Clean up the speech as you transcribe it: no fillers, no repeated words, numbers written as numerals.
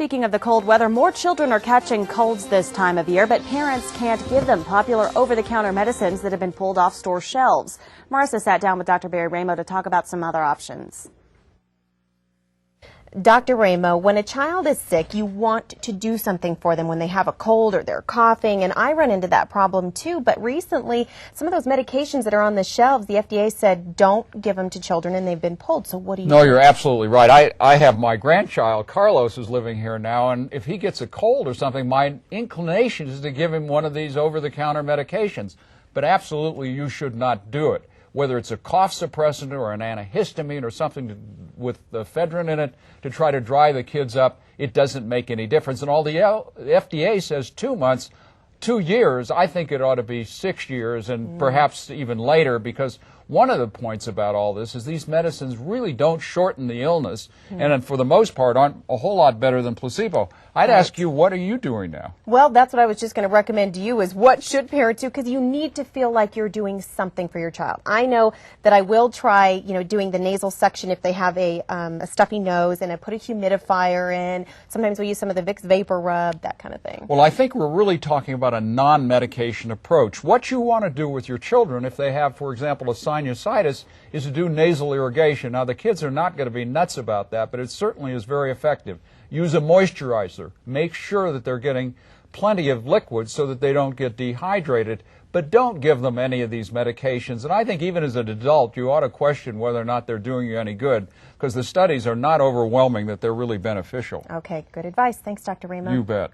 Speaking of the cold weather, more children are catching colds this time of year, but parents can't give them popular over-the-counter medicines that have been pulled off store shelves. Marissa sat down with Dr. Barry Ramo to talk about some other options. Dr. Ramo, when a child is sick, you want to do something for them when they have a cold or they're coughing, and I run into that problem too. But recently, some of those medications that are on the shelves, the FDA said don't give them to children, and they've been pulled. So what do you do? No, you're absolutely right. I have my grandchild, Carlos, who's living here now, and if he gets a cold or something, my inclination is to give him one of these over-the-counter medications. But absolutely, you should not do it. Whether it's a cough suppressant or an antihistamine or something with the ephedrine in it to try to dry the kids up, it doesn't make any difference. And all the FDA says 2 months, 2 years. I think it ought to be 6 years and perhaps even later, because one of the points about all this is these medicines really don't shorten the illness and for the most part aren't a whole lot better than placebo. I'd ask you, what are you doing now? Well, that's what I was just going to recommend to you is what should parents do, because you need to feel like you're doing something for your child. I know that I will try, doing the nasal suction if they have a stuffy nose, and I put a humidifier in. Sometimes we use some of the Vicks Vapor Rub, that kind of thing. Well, I think we're really talking about a non-medication approach. What you want to do with your children if they have, for example, a sinusitis is to do nasal irrigation. Now, the kids are not going to be nuts about that, but it certainly is very effective. Use a moisturizer. Make sure that they're getting plenty of liquid so that they don't get dehydrated, but don't give them any of these medications. And I think even as an adult, you ought to question whether or not they're doing you any good, because the studies are not overwhelming that they're really beneficial. Okay, good advice. Thanks, Dr. Ramo. You bet.